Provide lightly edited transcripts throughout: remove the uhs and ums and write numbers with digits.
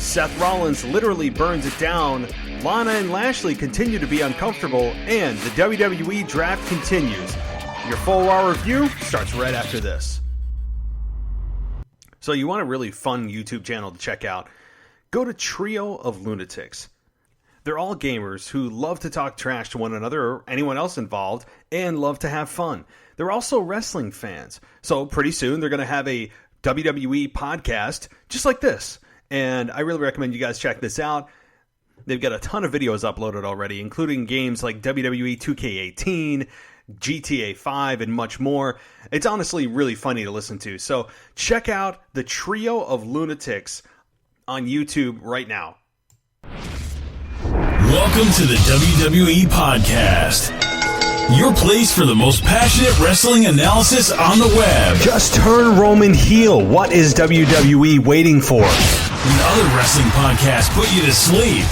Seth Rollins literally burns it down, Lana and Lashley continue to be uncomfortable, and the WWE draft continues. Your full Raw review starts right after this. So you want a really fun YouTube channel to check out? Go to Trio of Lunatics. They're all gamers who love to talk trash to one another or anyone else involved and love to have fun. They're also wrestling fans. So pretty soon they're going to have a WWE podcast just like this. And I really recommend you guys check this out. They've got a ton of videos uploaded already, including games like WWE 2K18, GTA 5, and much more. It's honestly really funny to listen to. So check out the Trio of Lunatics on YouTube right now. Welcome to the WWE Podcast, your place for the most passionate wrestling analysis on the web. Just turn Roman heel. What is WWE waiting for? When other wrestling podcasts put you to sleep,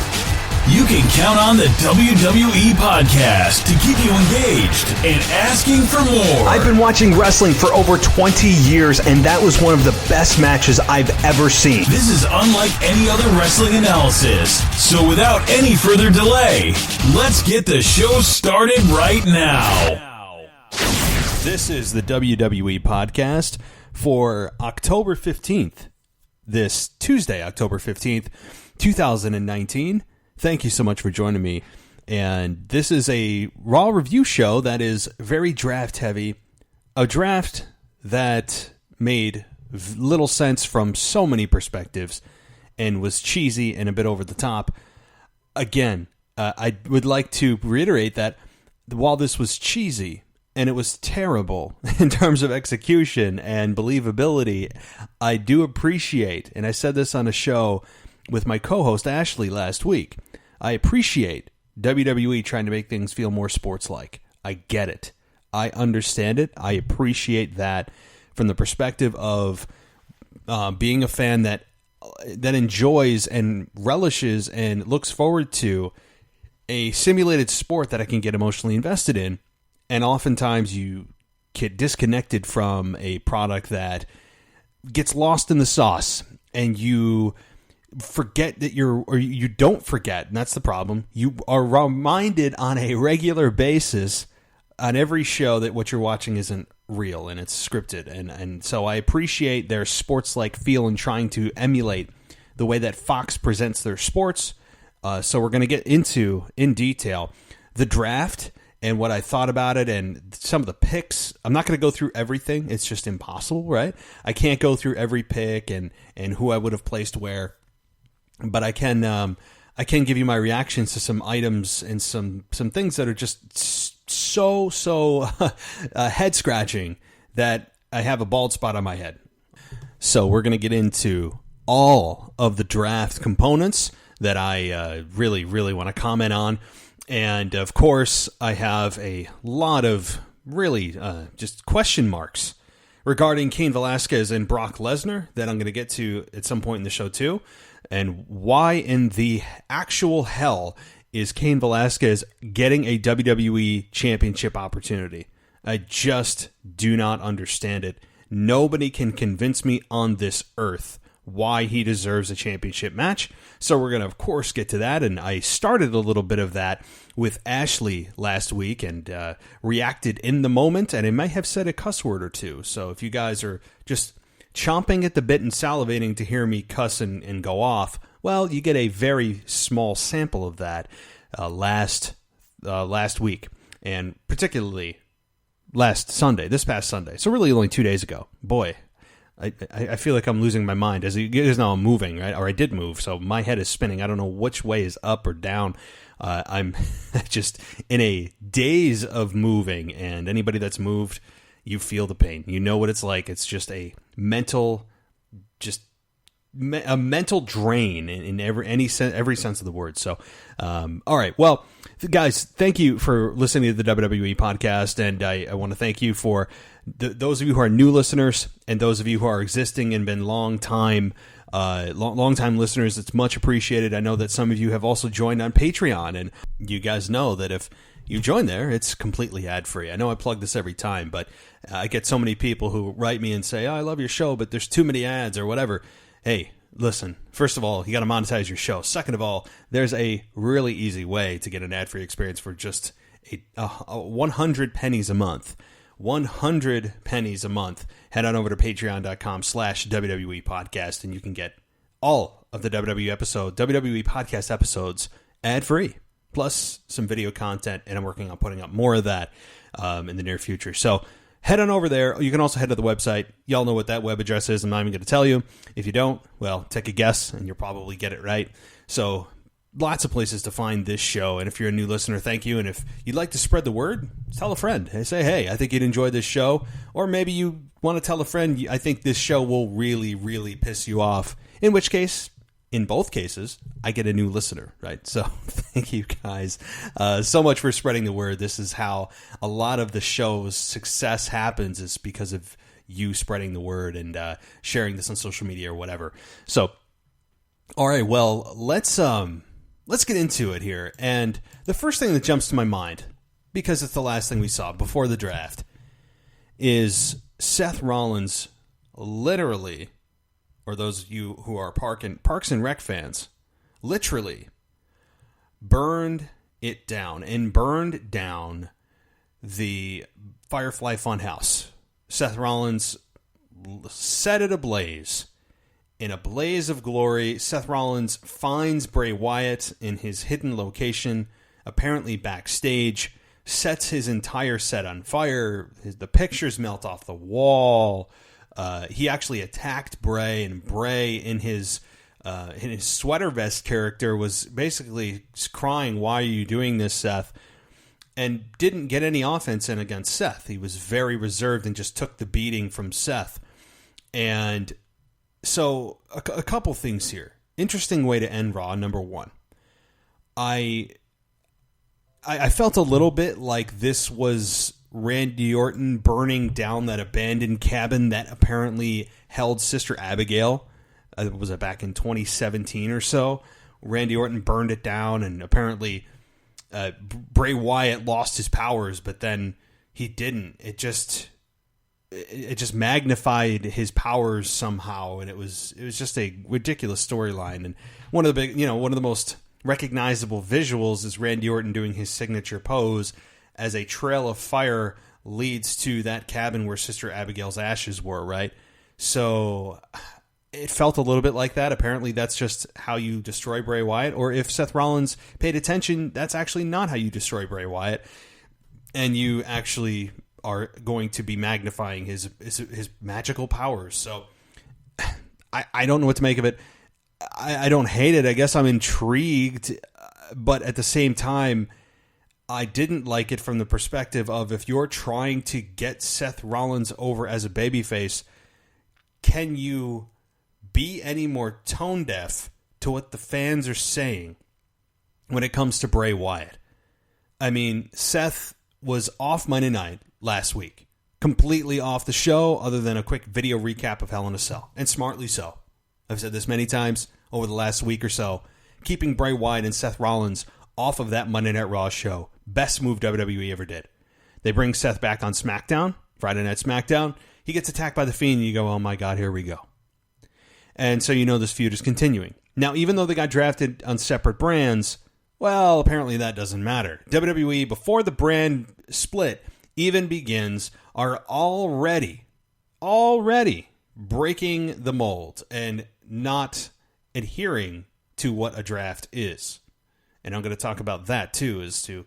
you can count on the WWE Podcast to keep you engaged and asking for more. I've been watching wrestling for over 20 years, and that was one of the best matches I've ever seen. This is unlike any other wrestling analysis. So without any further delay, let's get the show started right now. This is the WWE Podcast for October 15th. This Tuesday, October 15th, 2019. Thank you so much for joining me. And this is a Raw review show that is very draft heavy. A draft that made little sense from so many perspectives and was cheesy and a bit over the top. Again, I would like to reiterate that while this was cheesy and it was terrible in terms of execution and believability, I do appreciate, and I said this on a show with my co-host Ashley last week, I appreciate WWE trying to make things feel more sports-like. I get it. I understand it. I appreciate that from the perspective of being a fan that enjoys and relishes and looks forward to a simulated sport that I can get emotionally invested in. And oftentimes you get disconnected from a product that gets lost in the sauce and you forget that you don't forget, and that's the problem. You are reminded on a regular basis on every show that what you're watching isn't real and it's scripted. And so I appreciate their sports-like feel and trying to emulate the way that Fox presents their sports. So we're going to get into, in detail, the draft and what I thought about it and some of the picks. I'm not going to go through everything. It's just impossible, right? I can't go through every pick and who I would have placed where. But I can give you my reactions to some items and some things that are just so head scratching that I have a bald spot on my head. So we're going to get into all of the draft components that I really want to comment on. And, of course, I have a lot of really just question marks regarding Cain Velasquez and Brock Lesnar that I'm going to get to at some point in the show, too. And why in the actual hell is Cain Velasquez getting a WWE Championship opportunity? I just do not understand it. Nobody can convince me on this earth why he deserves a championship match. So we're going to, of course, get to that. And I started a little bit of that with Ashley last week and reacted in the moment. And I might have said a cuss word or two. So if you guys are just chomping at the bit and salivating to hear me cuss and go off, well, you get a very small sample of that last week. And particularly last Sunday, this past Sunday. So really only 2 days ago. Boy, I feel like I'm losing my mind. As you guys know, I'm moving, right? Or I did move, so my head is spinning. I don't know which way is up or down. I'm just in a daze of moving, and anybody that's moved, you feel the pain. You know what it's like. It's just a mental drain in every sense of the word. So, all right. Well, guys, thank you for listening to the WWE podcast, and I want to thank you for those of you who are new listeners and those of you who are existing and been long time listeners. It's much appreciated. I know that some of you have also joined on Patreon, and you guys know that if you join there, it's completely ad-free. I know I plug this every time, but I get so many people who write me and say, oh, I love your show, but there's too many ads or whatever. Hey, listen, first of all, you got to monetize your show. Second of all, there's a really easy way to get an ad-free experience for just a 100 pennies a month. 100 pennies a month. Head on over to patreon.com/WWE podcast, and you can get all of the WWE podcast episodes ad-free, plus some video content, and I'm working on putting up more of that in the near future. So head on over there. You can also head to the website. Y'all know what that web address is. I'm not even going to tell you. If you don't, well, take a guess, and you'll probably get it right. So lots of places to find this show. And if you're a new listener, thank you. And if you'd like to spread the word, tell a friend. Say, hey, I think you'd enjoy this show. Or maybe you want to tell a friend, I think this show will really, really piss you off. In which case, in both cases, I get a new listener, right? So thank you guys so much for spreading the word. This is how a lot of the show's success happens, is because of you spreading the word and sharing this on social media or whatever. So, all right, well, let's get into it here. And the first thing that jumps to my mind, because it's the last thing we saw before the draft, is Seth Rollins literally, or those of you who are Parks and Rec fans, literally burned it down and burned down the Firefly Funhouse. Seth Rollins set it ablaze. In a blaze of glory, Seth Rollins finds Bray Wyatt in his hidden location, apparently backstage, sets his entire set on fire. The pictures melt off the wall. He actually attacked Bray, and Bray in his sweater vest character was basically crying, "Why are you doing this, Seth?" And didn't get any offense in against Seth. He was very reserved and just took the beating from Seth. And so a couple things here. Interesting way to end Raw, number one. I felt a little bit like this was Randy Orton burning down that abandoned cabin that apparently held Sister Abigail. Was it back in 2017 or so? Randy Orton burned it down, and apparently Bray Wyatt lost his powers, but then he didn't. It just magnified his powers somehow, and it was just a ridiculous storyline. And one of the most recognizable visuals is Randy Orton doing his signature pose as a trail of fire leads to that cabin where Sister Abigail's ashes were, right? So it felt a little bit like that. Apparently that's just how you destroy Bray Wyatt. Or if Seth Rollins paid attention, that's actually not how you destroy Bray Wyatt. And you actually are going to be magnifying his magical powers. So I don't know what to make of it. I don't hate it. I guess I'm intrigued. But at the same time, I didn't like it from the perspective of, if you're trying to get Seth Rollins over as a babyface, can you be any more tone deaf to what the fans are saying when it comes to Bray Wyatt? I mean, Seth was off Monday night last week, completely off the show, other than a quick video recap of Hell in a Cell, and smartly so. I've said this many times over the last week or so. Keeping Bray Wyatt and Seth Rollins off of that Monday Night Raw show, best move WWE ever did. They bring Seth back on SmackDown, Friday Night SmackDown. He gets attacked by the Fiend, and you go, oh my God, here we go. And so you know this feud is continuing. Now, even though they got drafted on separate brands, well, apparently that doesn't matter. WWE, before the brand split even begins, are already breaking the mold and not adhering to what a draft is. And I'm going to talk about that too, as to,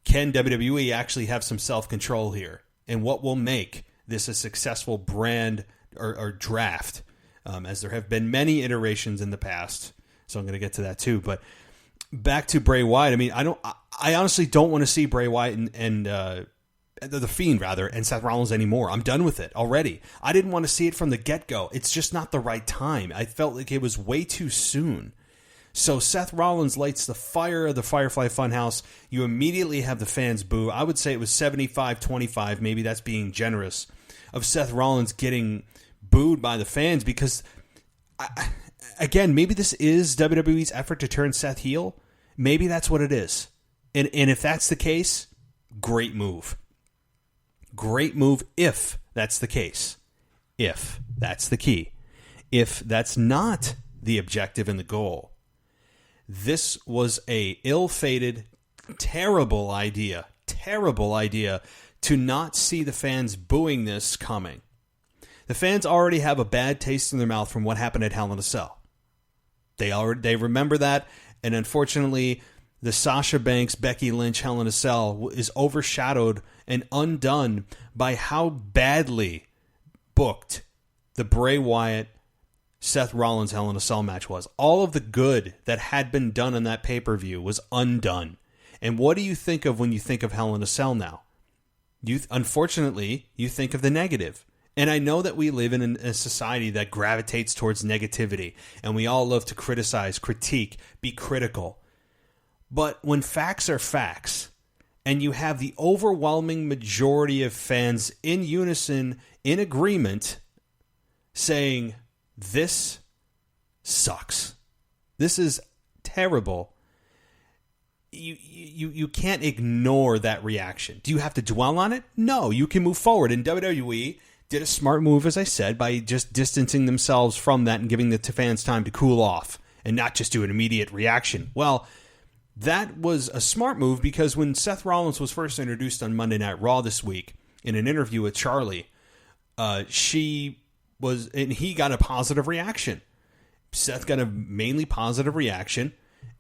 can WWE actually have some self-control here? And what will make this a successful brand or draft? As there have been many iterations in the past. So I'm going to get to that too. But back to Bray Wyatt. I mean, I honestly don't want to see Bray Wyatt and the Fiend rather, and Seth Rollins anymore. I'm done with it already. I didn't want to see it from the get-go. It's just not the right time. I felt like it was way too soon. So Seth Rollins lights the fire of the Firefly Funhouse. You immediately have the fans boo. I would say it was 75-25, maybe that's being generous, of Seth Rollins getting booed by the fans, because, again, maybe this is WWE's effort to turn Seth heel. Maybe that's what it is. And if that's the case, great move. Great move if that's the case. If that's the key. If that's not the objective and the goal. This was a ill-fated, terrible idea to not see the fans booing this coming. The fans already have a bad taste in their mouth from what happened at Hell in a Cell. They remember that, and unfortunately, the Sasha Banks, Becky Lynch Hell in a Cell is overshadowed and undone by how badly booked the Bray Wyatt Seth Rollins Hell in a Cell match was. All of the good that had been done in that pay-per-view was undone. And what do you think of when you think of Hell in a Cell now? Unfortunately, you think of the negative. And I know that we live in a society that gravitates towards negativity, and we all love to criticize, critique, be critical. But when facts are facts, and you have the overwhelming majority of fans in unison, in agreement, saying, this sucks. This is terrible. You can't ignore that reaction. Do you have to dwell on it? No, you can move forward. And WWE did a smart move, as I said, by just distancing themselves from that and giving the fans time to cool off and not just do an immediate reaction. Well, that was a smart move because when Seth Rollins was first introduced on Monday Night Raw this week in an interview with Charlie, and he got a positive reaction. Seth got a mainly positive reaction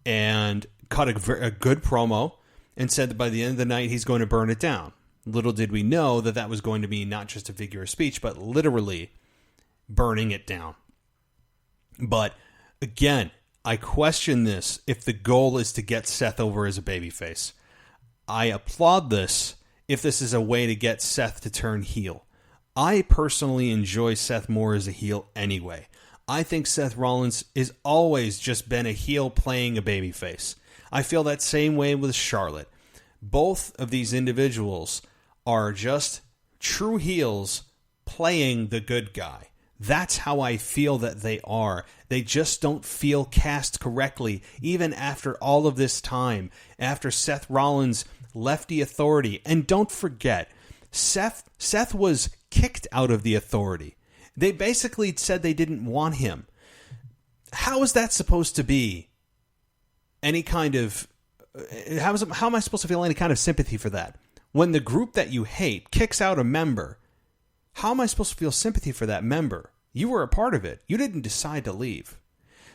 and cut a good promo and said that by the end of the night he's going to burn it down. Little did we know that was going to be not just a figure of speech, but literally burning it down. But again, I question this if the goal is to get Seth over as a babyface. I applaud this if this is a way to get Seth to turn heel. I personally enjoy Seth more as a heel anyway. I think Seth Rollins has always just been a heel playing a babyface. I feel that same way with Charlotte. Both of these individuals are just true heels playing the good guy. That's how I feel that they are. They just don't feel cast correctly, even after all of this time, after Seth Rollins left the Authority. And don't forget, Seth was kicked out of the Authority. They basically said they didn't want him. How is that supposed to be any kind of... How am I supposed to feel any kind of sympathy for that? When the group that you hate kicks out a member, how am I supposed to feel sympathy for that member? You were a part of it. You didn't decide to leave.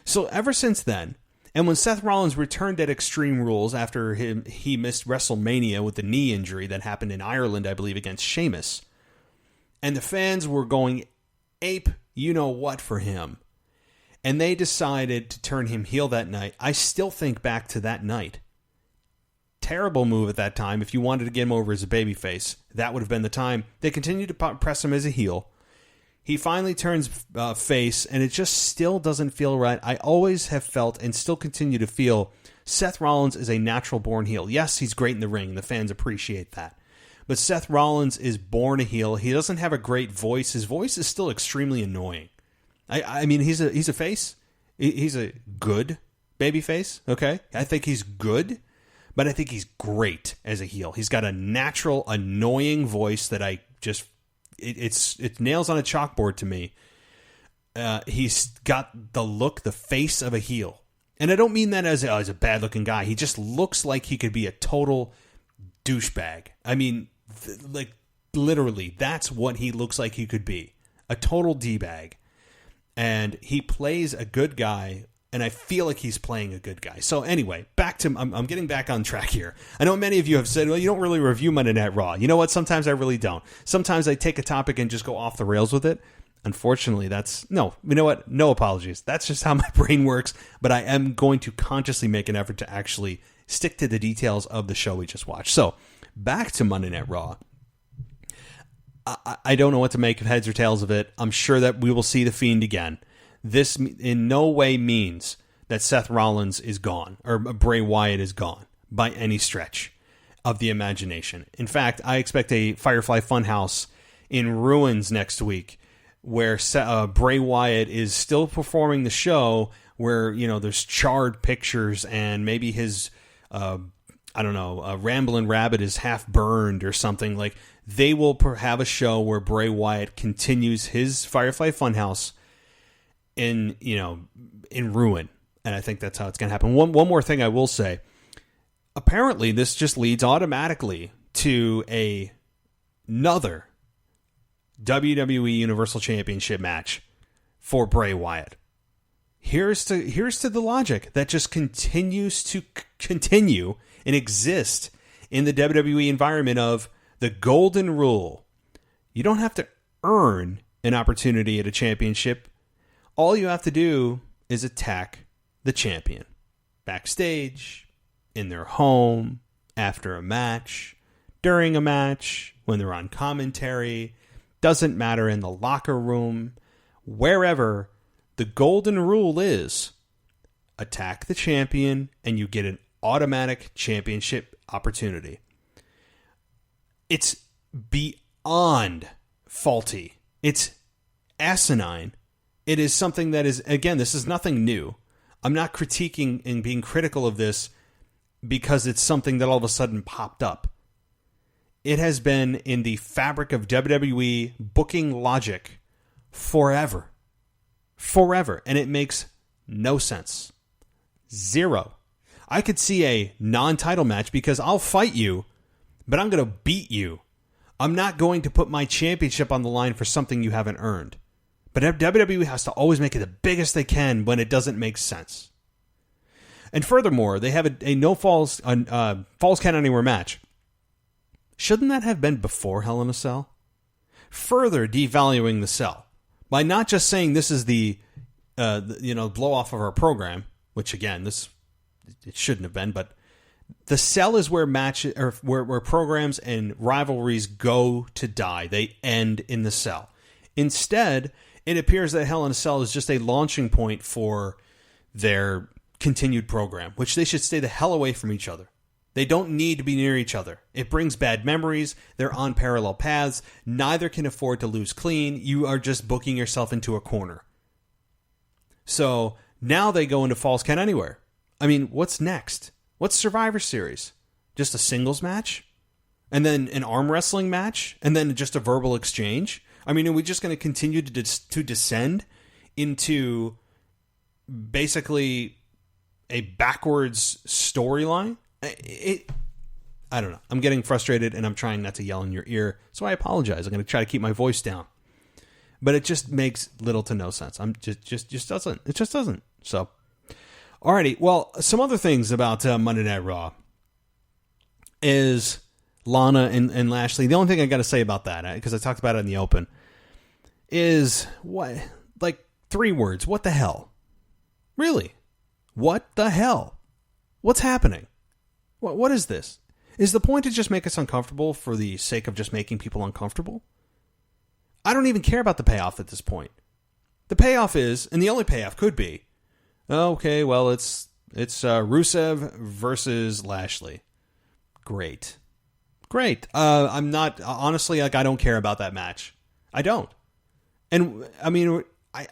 So ever since then, and when Seth Rollins returned at Extreme Rules after he missed WrestleMania with the knee injury that happened in Ireland, I believe, against Sheamus, and the fans were going ape you-know-what for him, and they decided to turn him heel that night, I still think back to that night. Terrible move at that time. If you wanted to get him over as a babyface, that would have been the time. They continued to press him as a heel. He finally turns face, and it just still doesn't feel right. I always have felt and still continue to feel Seth Rollins is a natural-born heel. Yes, he's great in the ring. The fans appreciate that. But Seth Rollins is born a heel. He doesn't have a great voice. His voice is still extremely annoying. I mean, he's a face. He's a good babyface, okay? I think he's good. But I think he's great as a heel. He's got a natural, annoying voice that I just... It's nails on a chalkboard to me. He's got the look, the face of a heel. And I don't mean that as a bad-looking guy. He just looks like he could be a total douchebag. I mean, literally, that's what he looks like he could be. A total D-bag. And he plays a good guy... And I feel like he's playing a good guy. So anyway, I'm getting back on track here. I know many of you have said, well, you don't really review Monday Night Raw. You know what? Sometimes I really don't. Sometimes I take a topic and just go off the rails with it. Unfortunately, you know what? No apologies. That's just how my brain works. But I am going to consciously make an effort to actually stick to the details of the show we just watched. So back to Monday Night Raw. I don't know what to make of heads or tails of it. I'm sure that we will see The Fiend again. This in no way means that Seth Rollins is gone or Bray Wyatt is gone by any stretch of the imagination. In fact, I expect a Firefly Funhouse in ruins next week where Bray Wyatt is still performing the show where, you know, there's charred pictures and maybe his, Ramblin' Rabbit is half burned or something. Like, they will have a show where Bray Wyatt continues his Firefly Funhouse in ruin. And I think that's how it's going to happen. One more thing I will say. Apparently, this just leads automatically to another WWE Universal Championship match for Bray Wyatt. Here's to the logic that just continues to continue and exist in the WWE environment of the golden rule. You don't have to earn an opportunity at a championship. All you have to do is attack the champion. Backstage, in their home, after a match, during a match, when they're on commentary, doesn't matter, in the locker room, wherever. The golden rule is attack the champion and you get an automatic championship opportunity. It's beyond faulty. It's asinine. It is something that is, again, this is nothing new. I'm not critiquing and being critical of this because it's something that all of a sudden popped up. It has been in the fabric of WWE booking logic forever. Forever. And it makes no sense. Zero. I could see a non-title match because I'll fight you, but I'm going to beat you. I'm not going to put my championship on the line for something you haven't earned. But WWE has to always make it the biggest they can when it doesn't make sense. And furthermore, they have a no falls count anywhere match. Shouldn't that have been before Hell in a Cell? Further devaluing the cell by not just saying this is the blow off of our program, which again it shouldn't have been, but the cell is where matches or where programs and rivalries go to die. They end in the cell. Instead, it appears that Hell in a Cell is just a launching point for their continued program, which they should stay the hell away from each other. They don't need to be near each other. It brings bad memories. They're on parallel paths. Neither can afford to lose clean. You are just booking yourself into a corner. So now they go into Falls Count Anywhere. I mean, what's next? What's Survivor Series? Just a singles match? And then an arm wrestling match? And then just a verbal exchange? I mean, are we just going to continue to descend into basically a backwards storyline? I don't know. I'm getting frustrated and I'm trying not to yell in your ear, so I apologize. I'm going to try to keep my voice down. But it just makes little to no sense. It just doesn't. So, alrighty. Well, some other things about Monday Night Raw is Lana and Lashley. The only thing I got to say about that, because I talked about it in the open, is what, like 3 words. What the hell? Really? What the hell? What's happening? What is this? Is the point to just make us uncomfortable for the sake of just making people uncomfortable? I don't even care about the payoff at this point. The payoff is, and the only payoff could be, okay, well, it's Rusev versus Lashley. Great. I'm not, honestly, like, I don't care about that match. I don't. And, I mean, I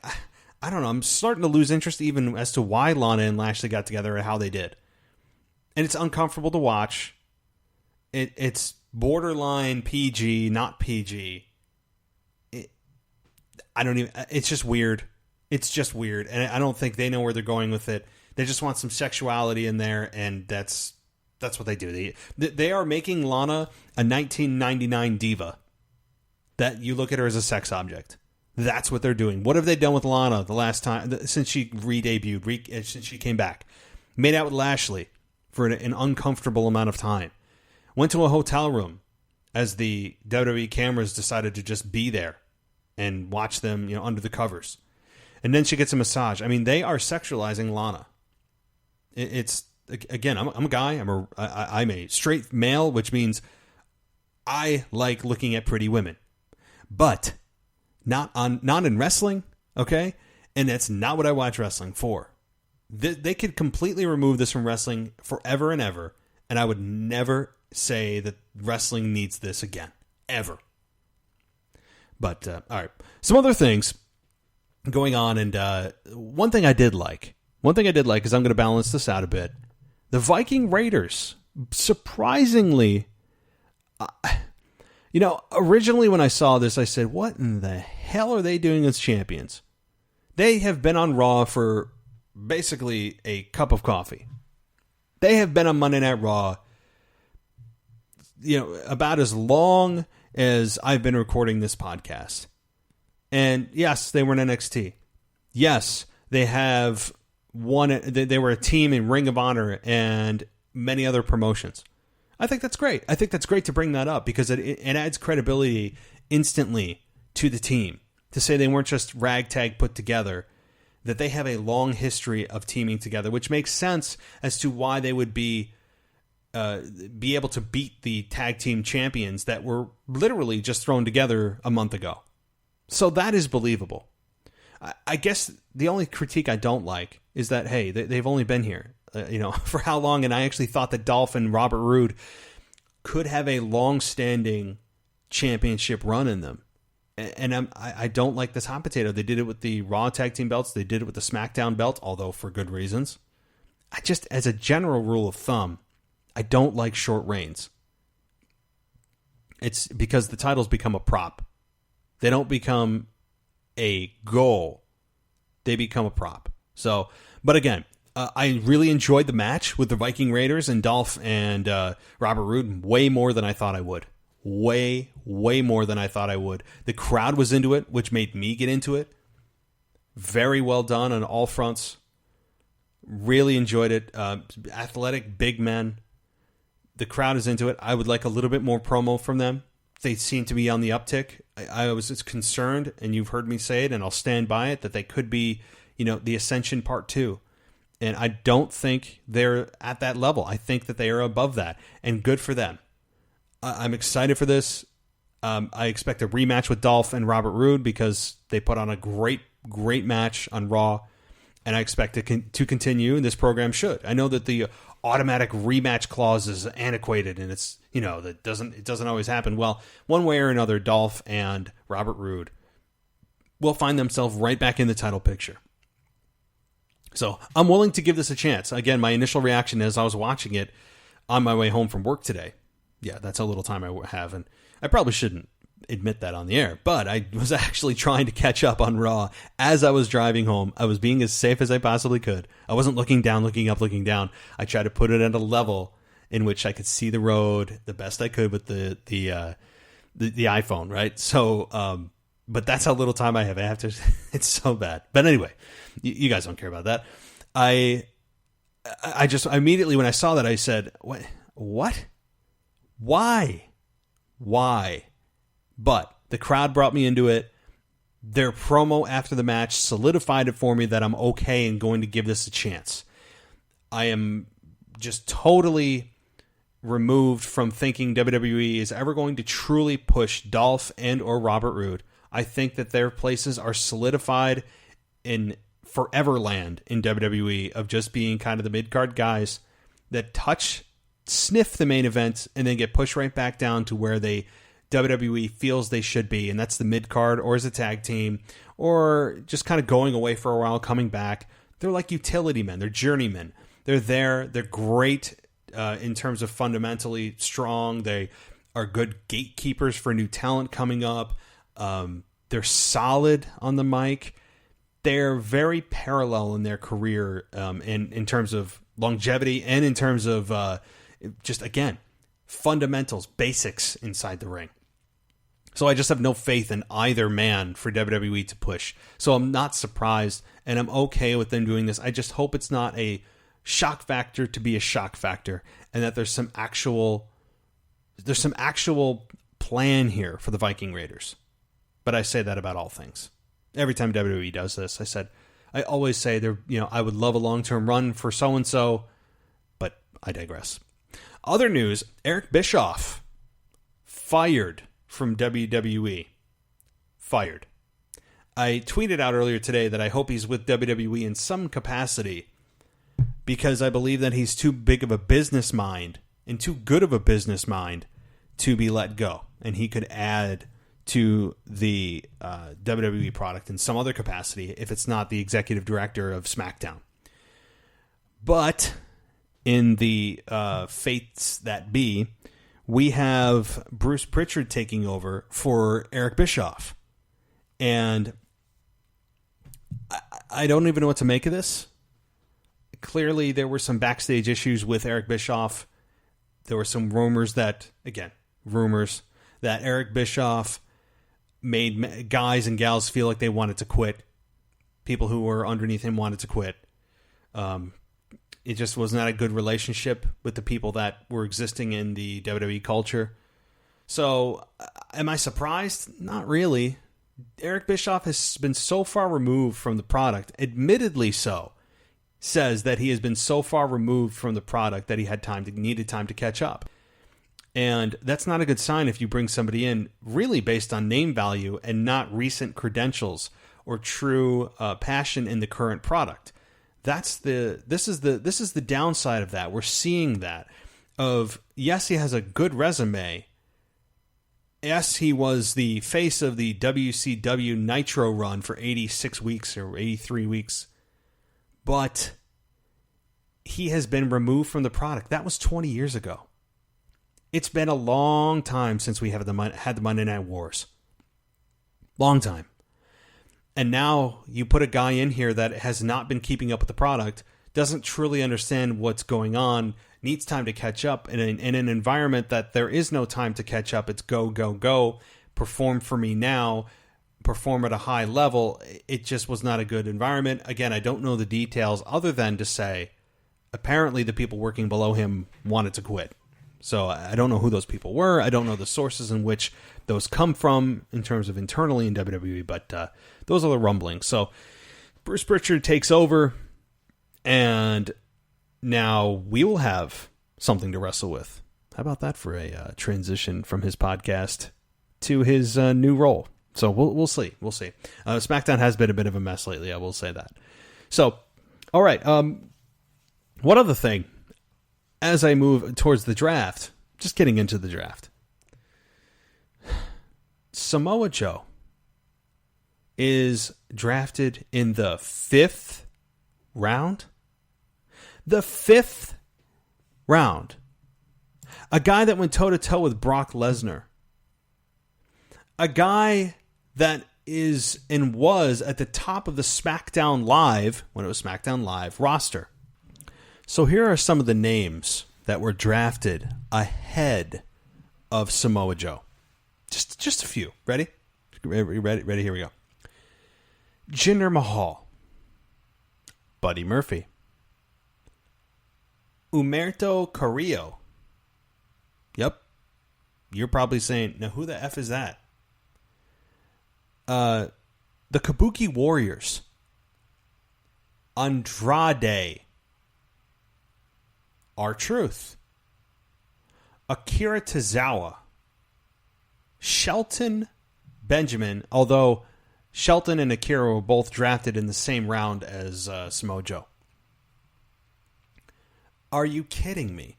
don't know. I'm starting to lose interest even as to why Lana and Lashley got together and how they did. And it's uncomfortable to watch. It's borderline PG, not PG. It's just weird. It's just weird. And I don't think they know where they're going with it. They just want some sexuality in there, and that's what they do. They are making Lana a 1999 diva that you look at her as a sex object. That's what they're doing. What have they done with Lana the last time, since she re-debuted, since she came back? Made out with Lashley for an uncomfortable amount of time. Went to a hotel room as the WWE cameras decided to just be there and watch them, under the covers. And then she gets a massage. I mean, they are sexualizing Lana. It's, again, I'm a guy. I'm a straight male, which means I like looking at pretty women. But not in wrestling, okay? And that's not what I watch wrestling for. They could completely remove this from wrestling forever and ever, and I would never say that wrestling needs this again. Ever. But, all right. Some other things going on, and one thing I did like, is I'm going to balance this out a bit. The Viking Raiders, surprisingly, originally when I saw this, I said, what in the hell are they doing as champions? They have been on Raw for basically a cup of coffee. They have been on Monday Night Raw, about as long as I've been recording this podcast. And yes, they were in NXT. Yes, they have won. They were a team in Ring of Honor and many other promotions. I think that's great. I think that's great to bring that up because it adds credibility instantly to the team to say they weren't just ragtag put together, that they have a long history of teaming together, which makes sense as to why they would be able to beat the tag team champions that were literally just thrown together a month ago. So that is believable. I guess the only critique I don't like is that, hey, they've only been here, for how long? And I actually thought that Dolph and Robert Roode could have a long-standing championship run in them. And I don't like this hot potato. They did it with the Raw tag team belts. They did it with the SmackDown belt, although for good reasons. I just, as a general rule of thumb, I don't like short reigns. It's because the titles become a prop. They don't become a goal. They become a prop. So, but again, I really enjoyed the match with the Viking Raiders and Dolph and Robert Roode way more than I thought I would. Way more than I thought I would. The crowd was into it, which made me get into it. Very well done on all fronts. Really enjoyed it. Athletic, big men. The crowd is into it. I would like a little bit more promo from them. They seem to be on the uptick. I was just concerned, and you've heard me say it, and I'll stand by it, that they could be, the Ascension Part 2. And I don't think they're at that level. I think that they are above that, and good for them. I'm excited for this. I expect a rematch with Dolph and Robert Roode because they put on a great match on Raw, and I expect it to continue, and this program should. I know that the automatic rematch clause is antiquated, and it's it doesn't always happen. Well, one way or another, Dolph and Robert Roode will find themselves right back in the title picture. So I'm willing to give this a chance. Again, my initial reaction as I was watching it on my way home from work today. Yeah, that's how little time I have, and I probably shouldn't admit that on the air, but I was actually trying to catch up on Raw as I was driving home. I was being as safe as I possibly could. I wasn't looking down, looking up, looking down. I tried to put it at a level in which I could see the road the best I could with the iPhone, right? So, but that's how little time I have. I have to. It's so bad. But anyway, you guys don't care about that. I just immediately when I saw that I said, "What? Why? But the crowd brought me into it. Their promo after the match solidified it for me that I'm okay and going to give this a chance. I am just totally removed from thinking WWE is ever going to truly push Dolph and or Robert Roode. I think that their places are solidified in foreverland in WWE of just being kind of the mid-card guys that sniff the main event and then get pushed right back down to where WWE feels they should be, and that's the mid-card or as a tag team or just kind of going away for a while, coming back. They're like utility men. They're journeymen. They're there. They're great in terms of fundamentally strong. They are good gatekeepers for new talent coming up. They're solid on the mic. They're very parallel in their career in terms of longevity and in terms of just, again, fundamentals, basics inside the ring. So I just have no faith in either man for WWE to push. So I'm not surprised, and I'm okay with them doing this. I just hope it's not a shock factor to be a shock factor, and that there's some actual plan here for the Viking Raiders. But I say that about all things. Every time WWE does this, I always say I would love a long-term run for so-and-so, but I digress. Other news, Erich Bischoff fired from WWE. Fired. I tweeted out earlier today that I hope he's with WWE in some capacity because I believe that he's too big of a business mind and too good of a business mind to be let go. And he could add to the WWE product in some other capacity if it's not the executive director of SmackDown. But in the fates that be, we have Bruce Pritchard taking over for Erich Bischoff. And I don't even know what to make of this. Clearly, there were some backstage issues with Erich Bischoff. There were some rumors that Erich Bischoff made guys and gals feel like they wanted to quit. People who were underneath him wanted to quit. It just was not a good relationship with the people that were existing in the WWE culture. So, am I surprised? Not really. Erich Bischoff has been so far removed from the product, admittedly so, says that he has been so far removed from the product that he needed time to catch up. And that's not a good sign if you bring somebody in really based on name value and not recent credentials or true passion in the current product. This is the downside of that. We're seeing that yes, he has a good resume. Yes, he was the face of the WCW Nitro run for 86 weeks or 83 weeks. But he has been removed from the product. That was 20 years ago. It's been a long time since we had the Monday Night Wars. Long time. And now you put a guy in here that has not been keeping up with the product, doesn't truly understand what's going on, needs time to catch up in an environment that there is no time to catch up. It's go, go, go. Perform for me now. Perform at a high level. It just was not a good environment. Again, I don't know the details other than to say apparently the people working below him wanted to quit. So I don't know who those people were. I don't know the sources in which those come from in terms of internally in WWE, but those are the rumblings. So Bruce Pritchard takes over, and now we will have something to wrestle with. How about that for a transition from his podcast to his new role? So we'll see. We'll see. SmackDown has been a bit of a mess lately, I will say that. So, all right. One other thing, as I move towards the draft, just getting into the draft, Samoa Joe is drafted in the 5th round. The 5th round. A guy that went toe-to-toe with Brock Lesnar. A guy that is and was at the top of the SmackDown Live, when it was SmackDown Live, roster. So here are some of the names that were drafted ahead of Samoa Joe. Just a few. Ready? Ready? Here we go. Jinder Mahal. Buddy Murphy. Humberto Carrillo. Yep. You're probably saying, now who the F is that? The Kabuki Warriors. Andrade. R-Truth. Akira Tozawa. Shelton Benjamin, although Shelton and Akira were both drafted in the same round as Samoa Joe. Are you kidding me?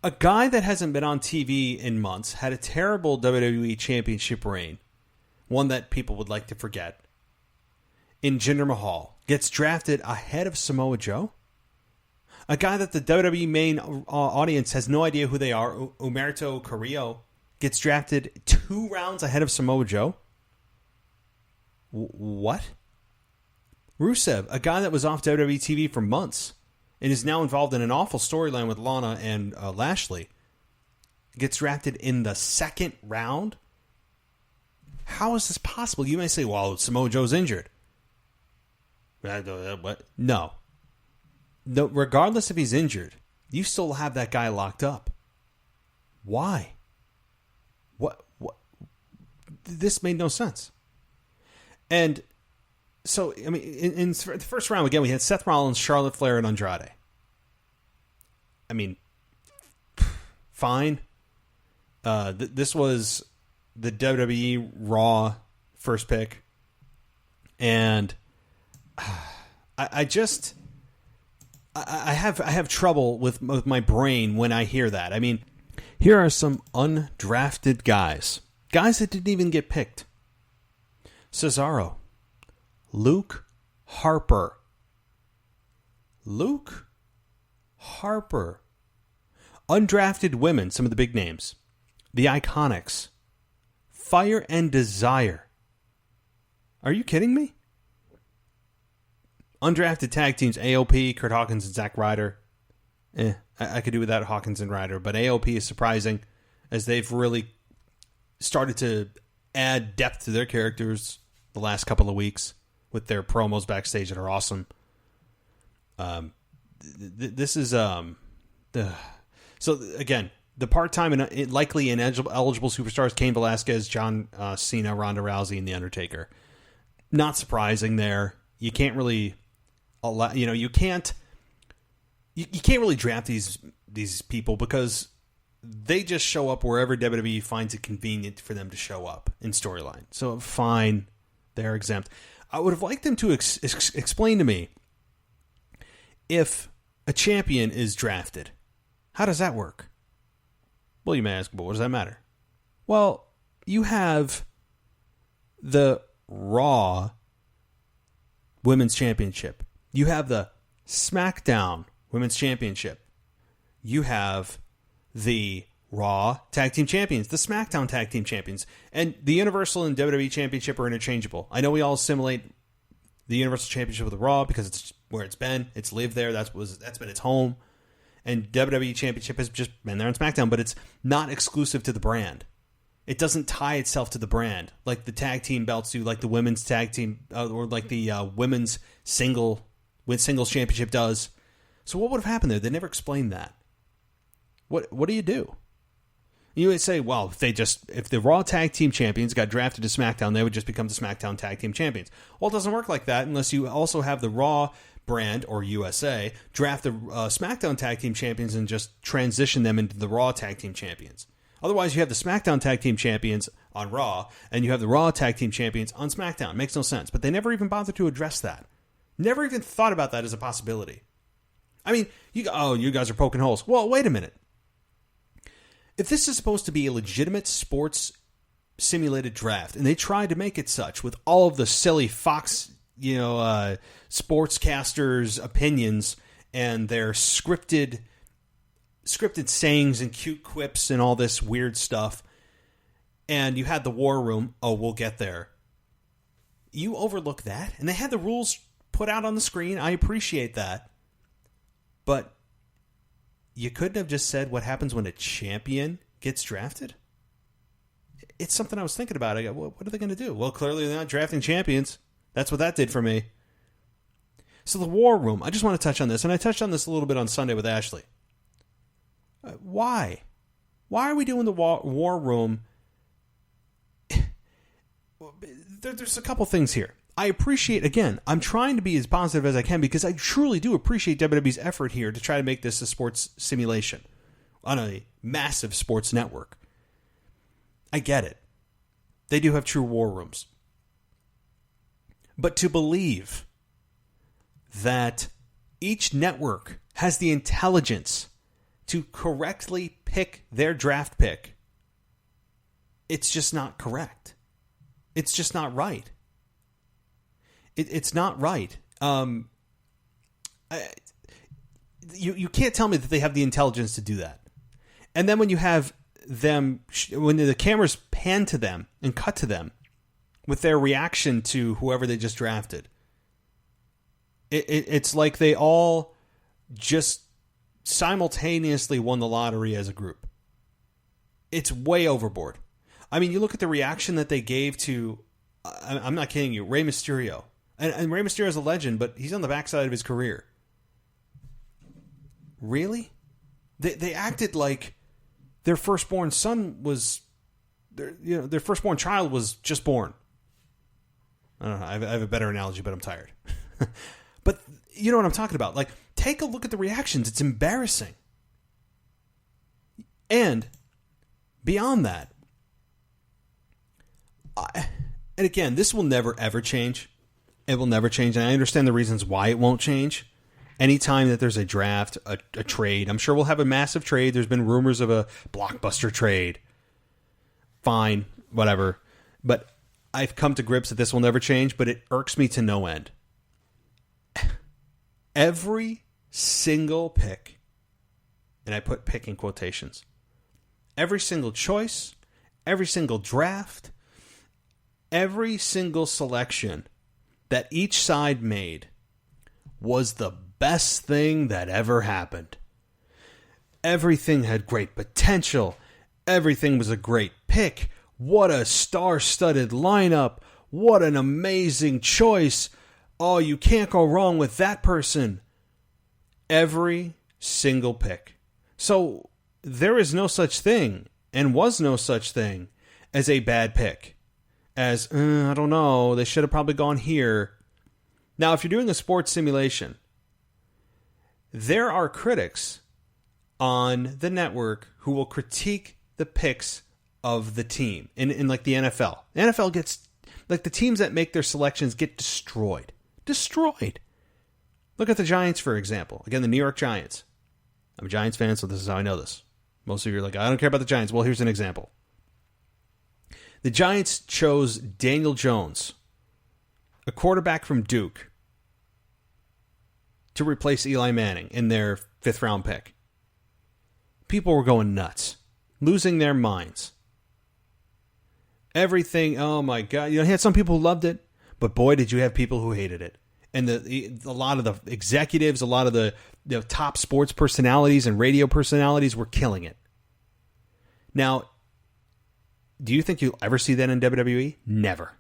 A guy that hasn't been on TV in months, had a terrible WWE Championship reign, one that people would like to forget, in Jinder Mahal, gets drafted ahead of Samoa Joe? A guy that the WWE main audience has no idea who they are, Humberto Carrillo, gets drafted 2 rounds ahead of Samoa Joe? What? Rusev, a guy that was off WWE TV for months and is now involved in an awful storyline with Lana and Lashley, gets drafted in the 2nd round? How is this possible? You may say, well, Samoa Joe's injured. What? No. Regardless if he's injured, you still have that guy locked up. Why? What? This made no sense. And so, I mean, in the first round, again, we had Seth Rollins, Charlotte Flair, and Andrade. I mean, fine. This was the WWE Raw first pick. And I have trouble with my brain when I hear that. I mean, here are some undrafted guys that didn't even get picked. Cesaro, Luke Harper, undrafted women, some of the big names, the Iconics, Fire and Desire. Are you kidding me? Undrafted tag teams, AOP, Kurt Hawkins and Zack Ryder. I could do without Hawkins and Ryder, but AOP is surprising as they've really started to add depth to their characters the last couple of weeks with their promos backstage that are awesome. This is so again, the part-time and likely ineligible superstars: Cain Velasquez, John Cena, Ronda Rousey, and The Undertaker. Not surprising there. You can't really allow, you can't really draft these people because they just show up wherever WWE finds it convenient for them to show up in storyline. So fine, they're exempt. I would have liked them to explain to me if a champion is drafted. How does that work? Well, you may ask, but what does that matter? Well, you have the Raw Women's Championship. You have the SmackDown Women's Championship. You have the Raw Tag Team Champions, the SmackDown Tag Team Champions, and the Universal and WWE Championship are interchangeable. I know we all assimilate the Universal Championship with the Raw because it's where it's been. It's lived there. That's been its home. And WWE Championship has just been there on SmackDown, but it's not exclusive to the brand. It doesn't tie itself to the brand like the tag team belts do, like the women's tag team or like the women's singles championship does. So what would have happened there? They never explained that. What do you do? You would say, well, if the Raw Tag Team Champions got drafted to SmackDown, they would just become the SmackDown Tag Team Champions. Well, it doesn't work like that unless you also have the Raw brand or USA draft the SmackDown Tag Team Champions and just transition them into the Raw Tag Team Champions. Otherwise, you have the SmackDown Tag Team Champions on Raw and you have the Raw Tag Team Champions on SmackDown. Makes no sense. But they never even bothered to address that. Never even thought about that as a possibility. I mean, you guys are poking holes. Well, wait a minute. If this is supposed to be a legitimate sports simulated draft, and they tried to make it such with all of the silly Fox, sportscasters' opinions and their scripted sayings and cute quips and all this weird stuff, and you had the War Room, we'll get there. You overlook that, and they had the rules put out on the screen. I appreciate that. But you couldn't have just said what happens when a champion gets drafted? It's something I was thinking about. I go, what are they going to do? Well, clearly they're not drafting champions. That's what that did for me. So the War Room, I just want to touch on this, and I touched on this a little bit on Sunday with Ashley. Why? Why are we doing the War Room? There's a couple things here. I appreciate, again, I'm trying to be as positive as I can because I truly do appreciate WWE's effort here to try to make this a sports simulation on a massive sports network. I get it. They do have true war rooms. But to believe that each network has the intelligence to correctly pick their draft pick, it's just not correct. It's just not right. It's not right. You can't tell me that they have the intelligence to do that. And then when you have them, when the cameras pan to them and cut to them with their reaction to whoever they just drafted, it's like they all just simultaneously won the lottery as a group. It's way overboard. I mean, you look at the reaction that they gave to, I'm not kidding you, Rey Mysterio. And Rey Mysterio is a legend, but he's on the backside of his career. Really? They acted like their firstborn son was, their firstborn child was just born. I don't know. I have a better analogy, but I'm tired. But you know what I'm talking about. Like, take a look at the reactions. It's embarrassing. And beyond that, and again, this will never, ever change. It will never change, and I understand the reasons why it won't change. Anytime that there's a draft, a trade, I'm sure we'll have a massive trade. There's been rumors of a blockbuster trade. Fine, whatever. But I've come to grips that this will never change, but it irks me to no end. Every single pick, and I put pick in quotations, every single choice, every single draft, every single selection that each side made was the best thing that ever happened. Everything had great potential. Everything was a great pick. What a star-studded lineup. What an amazing choice. Oh, you can't go wrong with that person. Every single pick. So there is no such thing, and was no such thing, as a bad pick. As, I don't know, they should have probably gone here. Now, if you're doing a sports simulation, there are critics on the network who will critique the picks of the team in like the NFL. The NFL gets, like, the teams that make their selections get destroyed. Destroyed. Look at the Giants, for example. Again, the New York Giants. I'm a Giants fan, so this is how I know this. Most of you are like, I don't care about the Giants. Well, here's an example. The Giants chose Daniel Jones, a quarterback from Duke, to replace Eli Manning in their 5th round pick. People were going nuts, losing their minds. Everything, oh my God. You had some people who loved it, but boy, did you have people who hated it. And a lot of the executives, a lot of the top sports personalities and radio personalities were killing it. Now, do you think you'll ever see that in WWE? Never.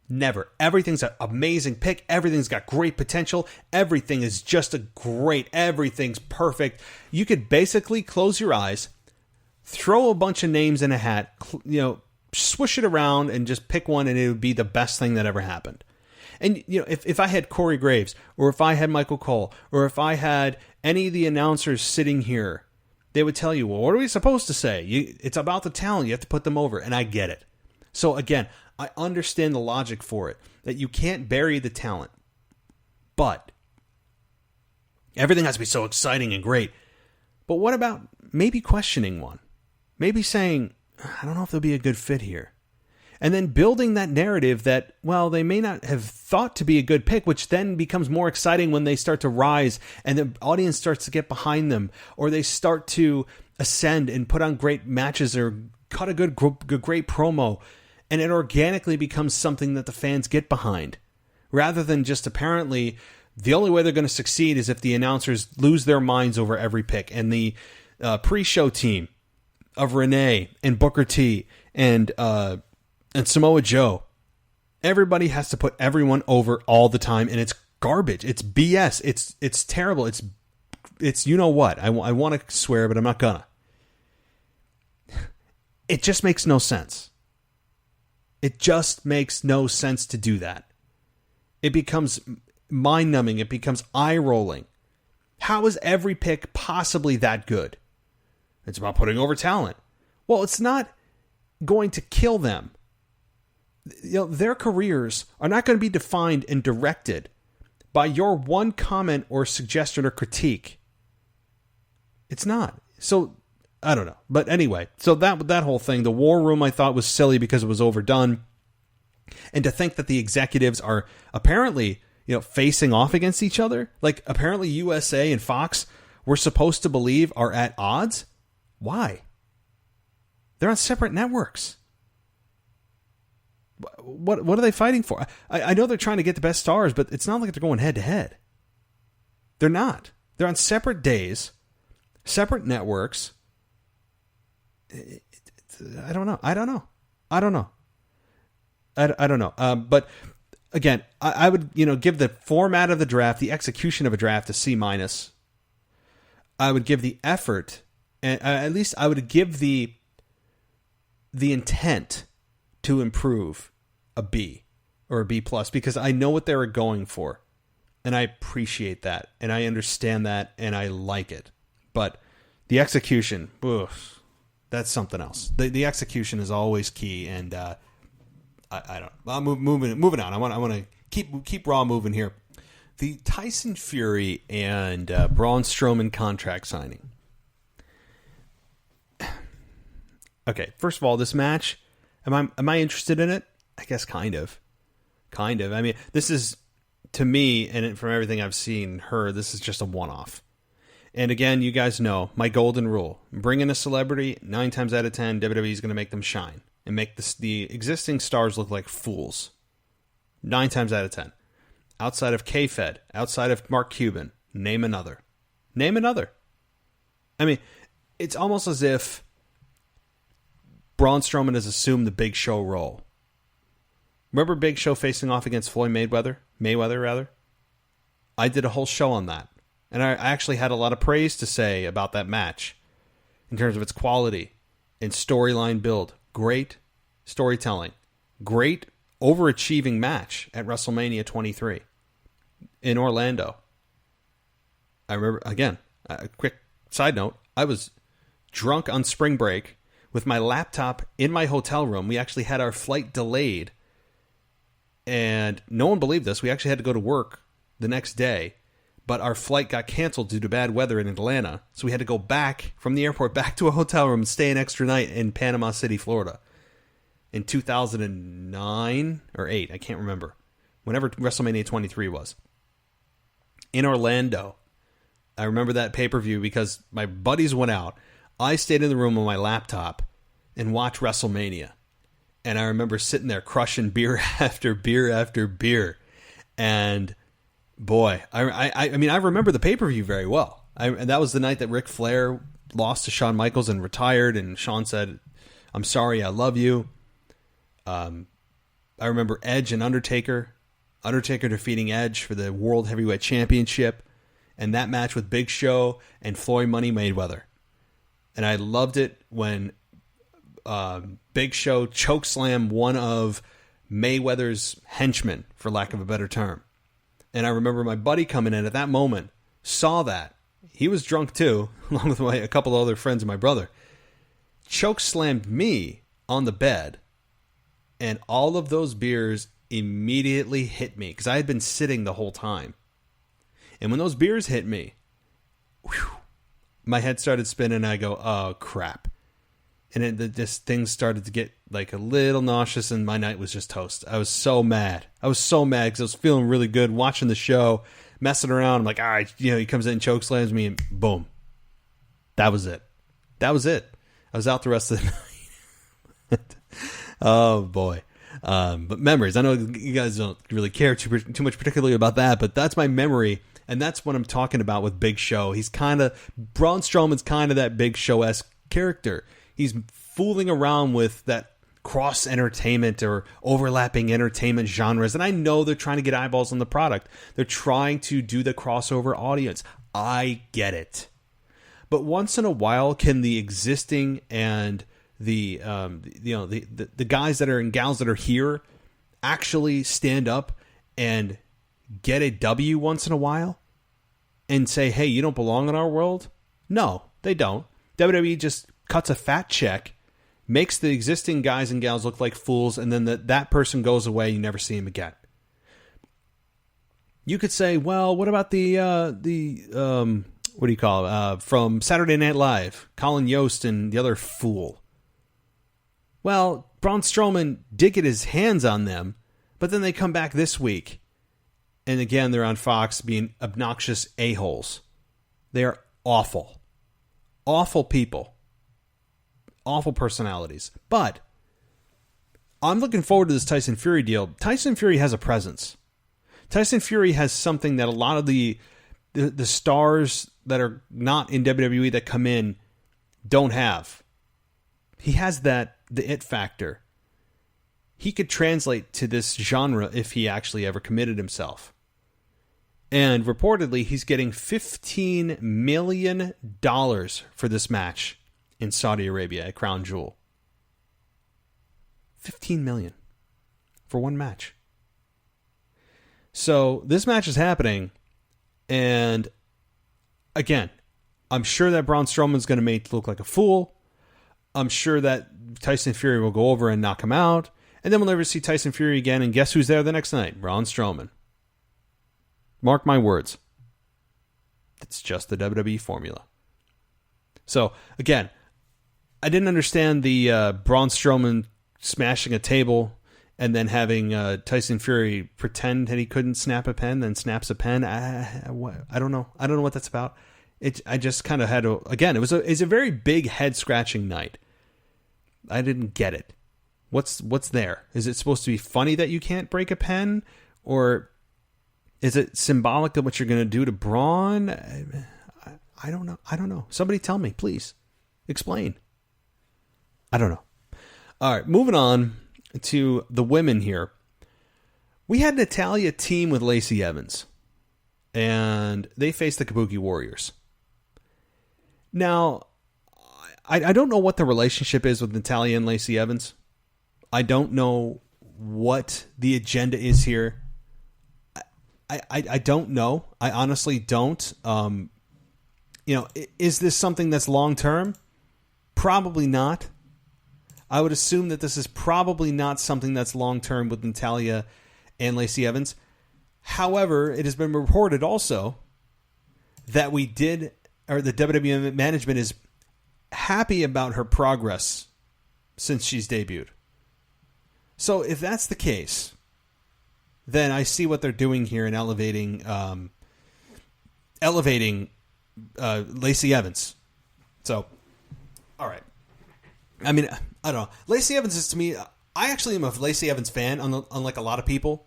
Never. Everything's an amazing pick. Everything's got great potential. Everything is just everything's perfect. You could basically close your eyes, throw a bunch of names in a hat, swish it around and just pick one, and it would be the best thing that ever happened. And, if I had Corey Graves, or if I had Michael Cole, or if I had any of the announcers sitting here, they would tell you, well, what are we supposed to say? It's about the talent. You have to put them over. And I get it. So, again, I understand the logic for it, that you can't bury the talent. But everything has to be so exciting and great. But what about maybe questioning one? Maybe saying, I don't know if they'll be a good fit here. And then building that narrative that, well, they may not have thought to be a good pick, which then becomes more exciting when they start to rise and the audience starts to get behind them, or they start to ascend and put on great matches or cut a great promo, and it organically becomes something that the fans get behind. Rather than just apparently the only way they're going to succeed is if the announcers lose their minds over every pick. And the pre-show team of Renee and Booker T and Samoa Joe, everybody has to put everyone over all the time, and it's garbage. It's BS. It's terrible. It's you know what? I want to swear, but I'm not gonna. It just makes no sense. It just makes no sense to do that. It becomes mind-numbing. It becomes eye-rolling. How is every pick possibly that good? It's about putting over talent. Well, it's not going to kill them. Their careers are not going to be defined and directed by your one comment or suggestion or critique. It's not. So, I don't know. But anyway, so that whole thing, the war room, I thought was silly because it was overdone. And to think that the executives are apparently, facing off against each other, like apparently USA and Fox we're supposed to believe are at odds. Why? They're on separate networks. What are they fighting for? I know they're trying to get the best stars, but it's not like they're going head to head. They're not. They're on separate days, separate networks. I don't know. But again, I would give the format of the draft, the execution of a draft, a C-. I would give the effort, and at least I would give the intent to improve a B or a B+, because I know what they were going for, and I appreciate that, and I understand that, and I like it. But the execution, that's something else. The execution is always key, and I don't. I'm moving on. I want to keep Raw moving here. The Tyson Fury and Braun Strowman contract signing. Okay, first of all, this match. Am I interested in it? I guess kind of. I mean, this is, to me, and from everything I've seen, this is just a one-off. And again, you guys know my golden rule: bring in a celebrity, 9 times out of 10, WWE is going to make them shine and make the existing stars look like fools. 9 times out of 10. outside of K-Fed, outside of Mark Cuban, name another. Name another. I mean, it's almost as if Braun Strowman has assumed the Big Show role. Remember Big Show facing off against Floyd Mayweather? I did a whole show on that. And I actually had a lot of praise to say about that match in terms of its quality and storyline build. Great storytelling. Great overachieving match at WrestleMania 23 in Orlando. I remember, again, a quick side note, I was drunk on spring break with my laptop in my hotel room. We actually had our flight delayed, and no one believed this. We actually had to go to work the next day, but our flight got canceled due to bad weather in Atlanta, so we had to go back from the airport back to a hotel room and stay an extra night in Panama City, Florida in 2009 or 8, I can't remember, whenever WrestleMania 23 was. In Orlando, I remember that pay-per-view because my buddies went out. I stayed in the room on my laptop and watched WrestleMania. And I remember sitting there crushing beer after beer after beer. And boy, I mean, I remember the pay-per-view very well. And that was the night that Ric Flair lost to Shawn Michaels and retired. And Shawn said, "I'm sorry, I love you." I remember Edge and Undertaker. Undertaker defeating Edge for the World Heavyweight Championship. And that match with Big Show and Floyd Money Mayweather. And I loved it when Big Show chokeslammed one of Mayweather's henchmen, for lack of a better term. And I remember my buddy coming in at that moment, saw that. He was drunk too, along with a couple of other friends of my brother. Chokeslammed me on the bed. And all of those beers immediately hit me because I had been sitting the whole time. And when those beers hit me, whew, my head started spinning, and I go, oh, crap. And this thing started to get like a little nauseous, and my night was just toast. I was so mad. I was so mad because I was feeling really good, watching the show, messing around. I'm like, all right, he comes in and chokeslams me, and boom. That was it. That was it. I was out the rest of the night. Oh, boy. But memories. I know you guys don't really care too much particularly about that, but that's my memory. And that's what I'm talking about with Big Show. Braun Strowman's kind of that Big Show-esque character. He's fooling around with that cross-entertainment or overlapping entertainment genres. And I know they're trying to get eyeballs on the product. They're trying to do the crossover audience. I get it. But once in a while, can the existing and the guys that are and gals that are here actually stand up and get a W once in a while and say, hey, you don't belong in our world? No, they don't. WWE just cuts a fat check, makes the existing guys and gals look like fools, and then that person goes away. You never see him again. You could say, well, what about the what do you call it? From Saturday Night Live, Colin Yost and the other fool. Well, Braun Strowman did get his hands on them, but then they come back this week. And again, they're on Fox being obnoxious a-holes. They are awful. Awful people. Awful personalities. But I'm looking forward to this Tyson Fury deal. Tyson Fury has a presence. Tyson Fury has something that a lot of the stars that are not in WWE that come in don't have. He has the it factor. He could translate to this genre if he actually ever committed himself. And reportedly, he's getting $15 million for this match in Saudi Arabia at Crown Jewel. $15 million for one match. So this match is happening, and again, I'm sure that Braun Strowman's going to make it look like a fool. I'm sure that Tyson Fury will go over and knock him out, and then we'll never see Tyson Fury again, and guess who's there the next night? Braun Strowman. Mark my words. It's just the WWE formula. So, again, I didn't understand the Braun Strowman smashing a table and then having Tyson Fury pretend that he couldn't snap a pen, then snaps a pen. I don't know. I don't know what that's about. I just kind of had to... Again, it's a very big head-scratching night. I didn't get it. What's there? Is it supposed to be funny that you can't break a pen? Or... Is it symbolic of what you're going to do to Braun? I don't know. I don't know. Somebody tell me, please. Explain. I don't know. All right, moving on to the women here. We had Natalya team with Lacey Evans, and they faced the Kabuki Warriors. Now, I don't know what the relationship is with Natalya and Lacey Evans. I don't know what the agenda is here. I don't know. I honestly don't. Is this something that's long-term? Probably not. I would assume that this is probably not something that's long-term with Natalya and Lacey Evans. However, it has been reported also that the WWE management is happy about her progress since she's debuted. So if that's the case, then I see what they're doing here in elevating Lacey Evans. So, all right. I mean, I don't know. Lacey Evans is, to me, I actually am a Lacey Evans fan, unlike a lot of people.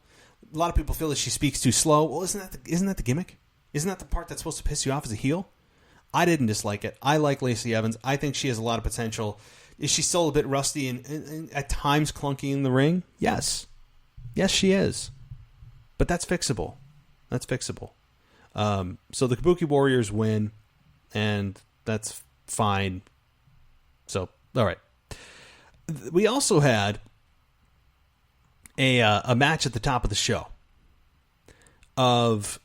A lot of people feel that she speaks too slow. Well, isn't that the gimmick? Isn't that the part that's supposed to piss you off as a heel? I didn't dislike it. I like Lacey Evans. I think she has a lot of potential. Is she still a bit rusty and at times clunky in the ring? Yes. Yes, she is. But that's fixable. That's fixable. So the Kabuki Warriors win, and that's fine. So, all right. We also had a match at the top of the show of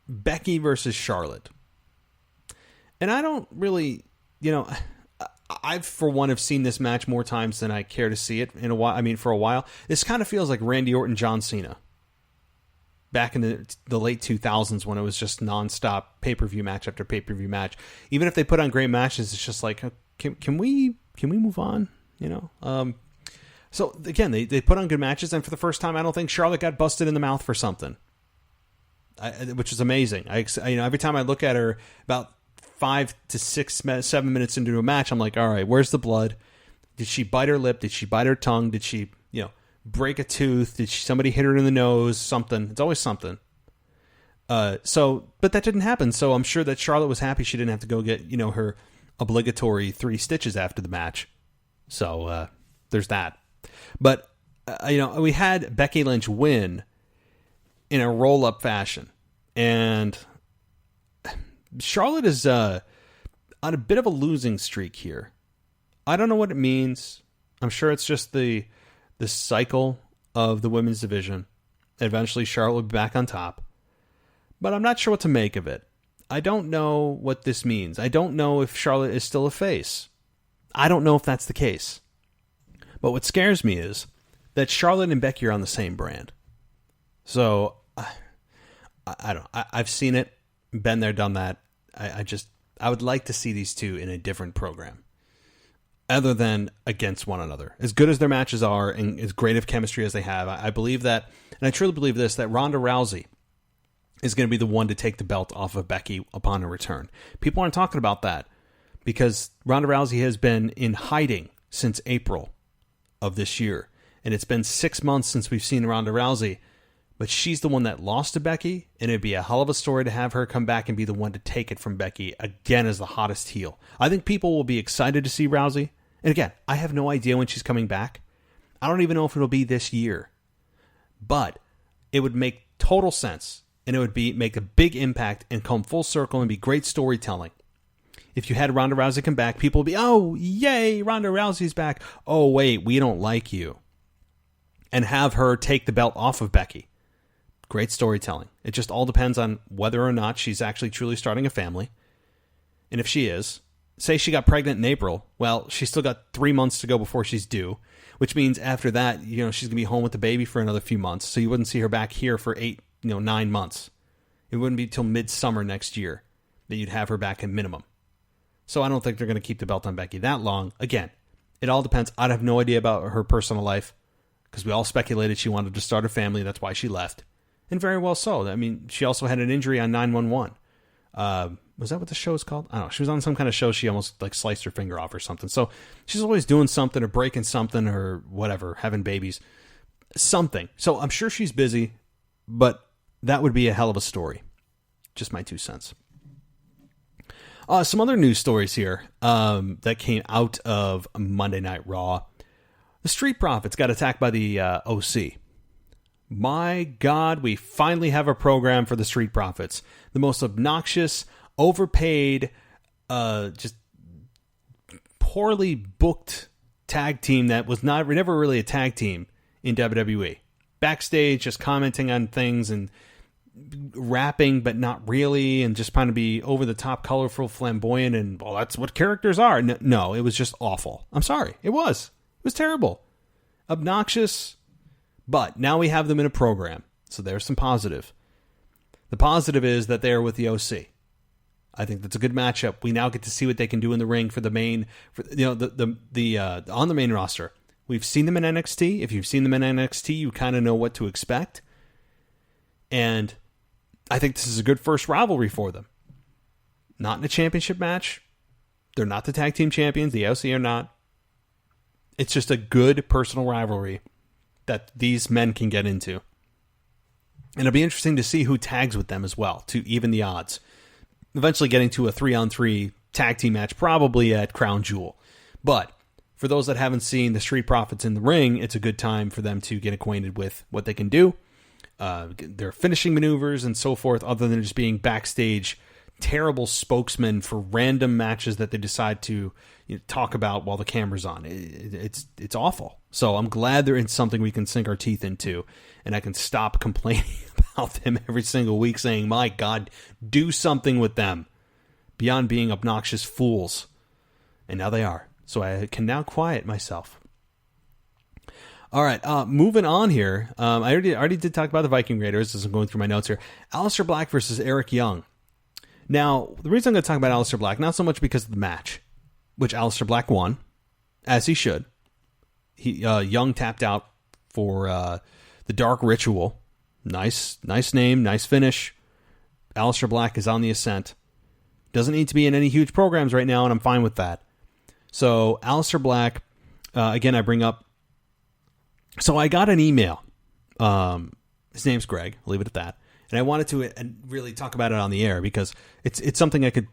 Becky versus Charlotte. And I don't really, I've, for one, have seen this match more times than I care to see it in a while. I mean, for a while. This kind of feels like Randy Orton, John Cena. Back in the late 2000s when it was just nonstop pay-per-view match after pay-per-view match. Even if they put on great matches, it's just like, can we move on? So, again, they put on good matches, and for the first time, I don't think Charlotte got busted in the mouth for something, which is amazing. Every time I look at her about 5 to 7 minutes into a match, I'm like, all right, where's the blood? Did she bite her lip? Did she bite her tongue? Did she, break a tooth? Did somebody hit her in the nose? Something. It's always something. But that didn't happen. So I'm sure that Charlotte was happy she didn't have to go get, her obligatory 3 stitches after the match. So there's that. But, we had Becky Lynch win in a roll-up fashion. And Charlotte is on a bit of a losing streak here. I don't know what it means. I'm sure it's just the cycle of the women's division. Eventually, Charlotte will be back on top. But I'm not sure what to make of it. I don't know what this means. I don't know if Charlotte is still a face. I don't know if that's the case. But what scares me is that Charlotte and Becky are on the same brand. So, I don't know. I've seen it, been there, done that. I would like to see these two in a different program, other than against one another. As good as their matches are, and as great of chemistry as they have, I believe that, and I truly believe this, that Ronda Rousey is going to be the one to take the belt off of Becky upon her return. People aren't talking about that because Ronda Rousey has been in hiding since April of this year, and it's been 6 months since we've seen Ronda Rousey. But she's the one that lost to Becky, and it'd be a hell of a story to have her come back and be the one to take it from Becky again as the hottest heel. I think people will be excited to see Rousey. And again, I have no idea when she's coming back. I don't even know if it'll be this year. But it would make total sense, and it would make a big impact and come full circle and be great storytelling. If you had Ronda Rousey come back, people would be, oh, yay, Ronda Rousey's back. Oh, wait, we don't like you. And have her take the belt off of Becky. Great storytelling. It just all depends on whether or not she's actually truly starting a family. And if she is, say she got pregnant in April, well, she's still got 3 months to go before she's due, which means after that, she's going to be home with the baby for another few months. So you wouldn't see her back here for 9 months. It wouldn't be till midsummer next year that you'd have her back at minimum. So I don't think they're going to keep the belt on Becky that long. Again, it all depends. I have no idea about her personal life because we all speculated she wanted to start a family. That's why she left. And very well so. I mean, she also had an injury on 911. Was that what the show is called? I don't know. She was on some kind of show. She almost sliced her finger off or something. So she's always doing something or breaking something or whatever, having babies, something. So I'm sure she's busy, but that would be a hell of a story. Just my 2 cents. Some other news stories here that came out of Monday Night Raw. The Street Profits got attacked by the OC. My God, we finally have a program for the Street Profits. The most obnoxious, overpaid, just poorly booked tag team that was never really a tag team in WWE. Backstage, just commenting on things and rapping, but not really, and just trying to be over the top, colorful, flamboyant, and well, that's what characters are. No, it was just awful. I'm sorry, it was terrible, obnoxious. But now we have them in a program, so there's some positive. The positive is that they are with the OC. I think that's a good matchup. We now get to see what they can do in the ring for the main, on the main roster. We've seen them in NXT. If you've seen them in NXT, you kind of know what to expect. And I think this is a good first rivalry for them. Not in a championship match. They're not the tag team champions. The OC are not. It's just a good personal rivalry that these men can get into. And it'll be interesting to see who tags with them as well, to even the odds. Eventually getting to a 3-on-3 tag team match, probably at Crown Jewel. But for those that haven't seen the Street Profits in the ring, it's a good time for them to get acquainted with what they can do. Their finishing maneuvers and so forth, other than just being backstage terrible spokesmen for random matches that they decide to talk about while the camera's on. It's awful. So I'm glad they're in something we can sink our teeth into, and I can stop complaining about them every single week saying, my God, do something with them beyond being obnoxious fools. And now they are. So I can now quiet myself. All right, moving on here. I already did talk about the Viking Raiders as I'm going through my notes here. Aleister Black versus Eric Young. Now, the reason I'm going to talk about Aleister Black, not so much because of the match, which Aleister Black won, as he should. Young tapped out for the Dark Ritual. Nice name, nice finish. Aleister Black is on the ascent. Doesn't need to be in any huge programs right now, and I'm fine with that. So, Aleister Black, again, I bring up. So, I got an email. His name's Greg. I'll leave it at that. And I wanted to really talk about it on the air because it's something I could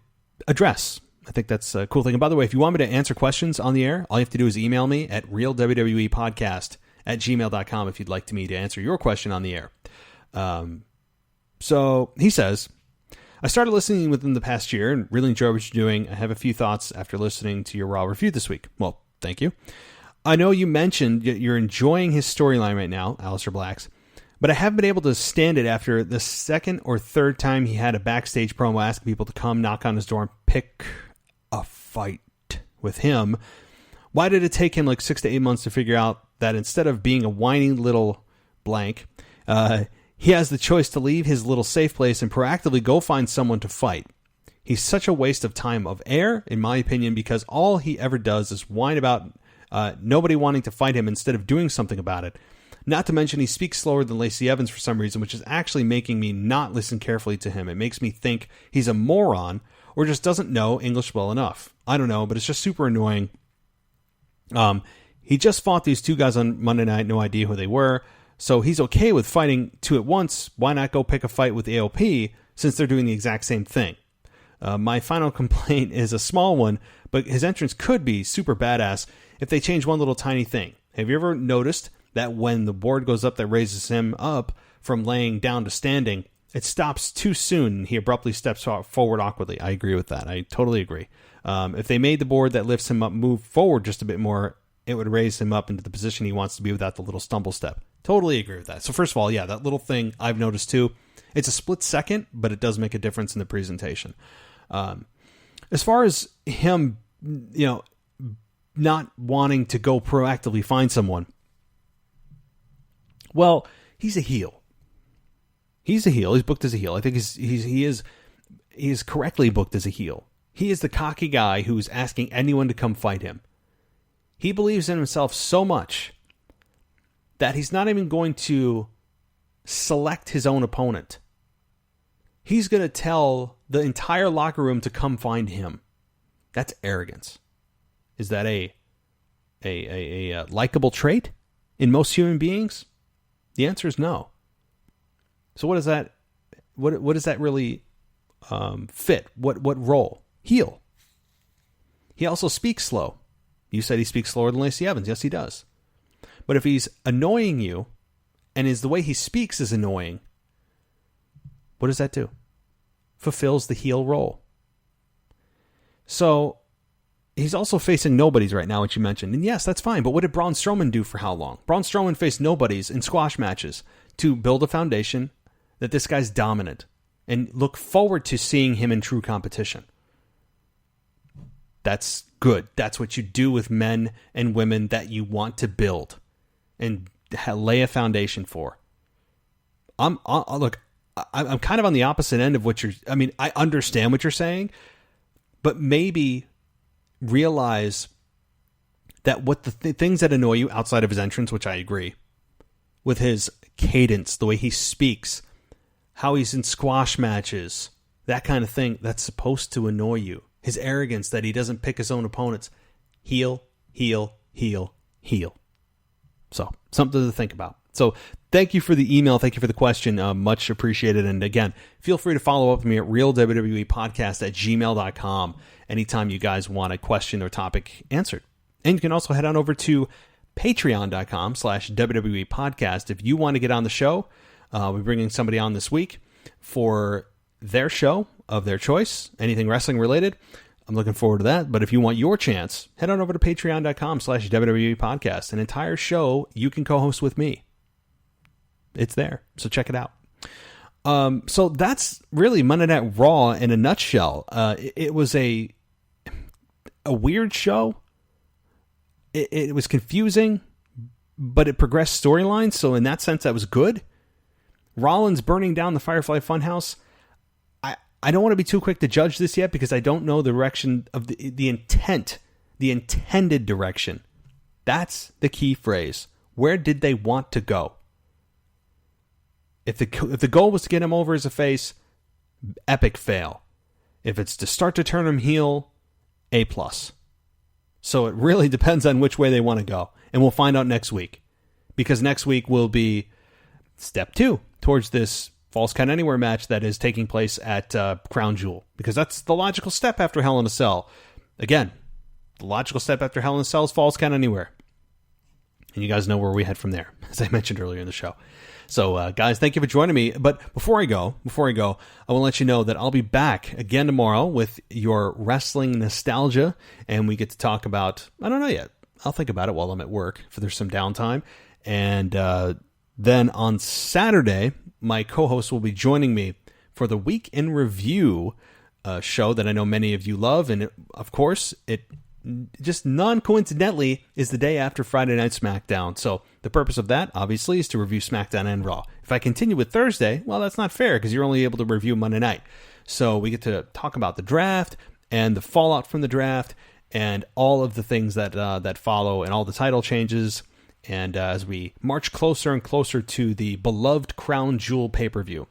address. I think that's a cool thing. And by the way, if you want me to answer questions on the air, all you have to do is email me at realwwepodcast@gmail.com if you'd like me to answer your question on the air. So he says, I started listening within the past year and really enjoy what you're doing. I have a few thoughts after listening to your Raw review this week. Well, thank you. I know you mentioned you're enjoying his storyline right now, Aleister Black's, but I haven't been able to stand it after the second or third time he had a backstage promo asking people to come knock on his door and pick a fight with him. Why did it take him like 6 to 8 months to figure out that instead of being a whining little blank, he has the choice to leave his little safe place and proactively go find someone to fight? He's such a waste of time of air, in my opinion, because all he ever does is whine about nobody wanting to fight him instead of doing something about it. Not to mention he speaks slower than Lacey Evans for some reason, which is actually making me not listen carefully to him. It makes me think he's a moron or just doesn't know English well enough. I don't know, but it's just super annoying. He just fought these two guys on Monday night, no idea who they were, so he's okay with fighting two at once. Why not go pick a fight with AOP since they're doing the exact same thing? My final complaint is a small one, but his entrance could be super badass if they change one little tiny thing. Have you ever noticed that when the board goes up that raises him up from laying down to standing, it stops too soon and he abruptly steps forward awkwardly? I agree with that. I totally agree. If they made the board that lifts him up move forward just a bit more, it would raise him up into the position he wants to be without the little stumble step. Totally agree with that. So first of all, yeah, that little thing I've noticed too. It's a split second, but it does make a difference in the presentation. As far as him, not wanting to go proactively find someone, well, he's a heel. He's a heel. He's booked as a heel. I think he is correctly booked as a heel. He is the cocky guy who's asking anyone to come fight him. He believes in himself so much that he's not even going to select his own opponent. He's going to tell the entire locker room to come find him. That's arrogance. Is that a likable trait in most human beings? The answer is no. So what does that what does that really fit? What role? Heel. He also speaks slow. You said he speaks slower than Lacey Evans. Yes, he does. But if he's annoying you, and the way he speaks is annoying, what does that do? Fulfills the heel role. So he's also facing nobodies right now, which you mentioned. And yes, that's fine. But what did Braun Strowman do for how long? Braun Strowman faced nobodies in squash matches to build a foundation that this guy's dominant and look forward to seeing him in true competition. That's good. That's what you do with men and women that you want to build and lay a foundation for. I'm kind of on the opposite end of what I understand what you're saying, but maybe realize that what the things that annoy you outside of his entrance, which I agree, with his cadence, the way he speaks, how he's in squash matches, that kind of thing, that's supposed to annoy you. His arrogance that he doesn't pick his own opponents. Heel, heel, heel, heel. So, something to think about. So, thank you for the email. Thank you for the question. Much appreciated. And again, feel free to follow up with me at realwwepodcast@gmail.com anytime you guys want a question or topic answered. And you can also head on over to patreon.com/WWE podcast. If you want to get on the show, we're bringing somebody on this week for their show of their choice, anything wrestling related. I'm looking forward to that. But if you want your chance, head on over to patreon.com/WWE podcast. An entire show you can co-host with me. It's there. So check it out. So that's really Monday Night Raw in a nutshell. It was a weird show. It was confusing, but it progressed storylines. So in that sense, that was good. Rollins burning down the Firefly Funhouse. I don't want to be too quick to judge this yet because I don't know the direction of the intent, the intended direction. That's the key phrase. Where did they want to go? If the goal was to get him over as a face, epic fail. If it's to start to turn him heel, A+. So it really depends on which way they want to go. And we'll find out next week. Because next week will be step 2 towards this Falls Count Anywhere match that is taking place at Crown Jewel. Because that's the logical step after Hell in a Cell. Again, the logical step after Hell in a Cell is Falls Count Anywhere. And you guys know where we head from there, as I mentioned earlier in the show. So, guys, thank you for joining me. But before I go, I want to let you know that I'll be back again tomorrow with your wrestling nostalgia. And we get to talk about, I don't know yet. I'll think about it while I'm at work if there's some downtime. And then on Saturday, my co-host will be joining me for the Week in Review show that I know many of you love. And of course, it just non-coincidentally is the day after Friday Night SmackDown. So the purpose of that, obviously, is to review SmackDown and Raw. If I continue with Thursday, well, that's not fair because you're only able to review Monday night. So we get to talk about the draft and the fallout from the draft and all of the things that follow and all the title changes. And as we march closer and closer to the beloved Crown Jewel pay-per-view.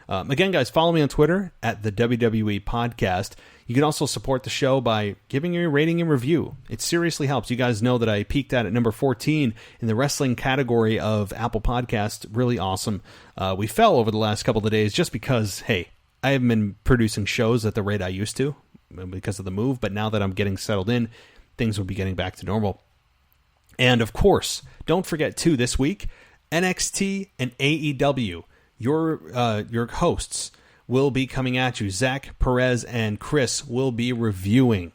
Again, guys, follow me on Twitter at the WWE Podcast. You can also support the show by giving me a rating and review. It seriously helps. You guys know that I peaked at number 14 in the wrestling category of Apple Podcasts. Really awesome. We fell over the last couple of days just because, hey, I haven't been producing shows at the rate I used to because of the move. But now that I'm getting settled in, things will be getting back to normal. And of course, don't forget too, this week, NXT and AEW. Your hosts will be coming at you. Zach, Perez, and Chris will be reviewing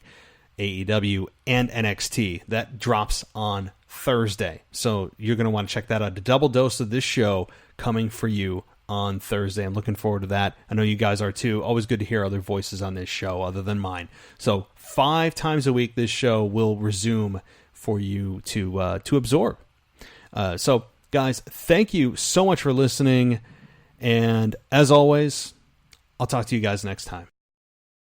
AEW and NXT. That drops on Thursday. So you're going to want to check that out. A double dose of this show coming for you on Thursday. I'm looking forward to that. I know you guys are too. Always good to hear other voices on this show other than mine. So 5 times a week this show will resume for you to absorb. So guys, thank you so much for listening. And as always, I'll talk to you guys next time.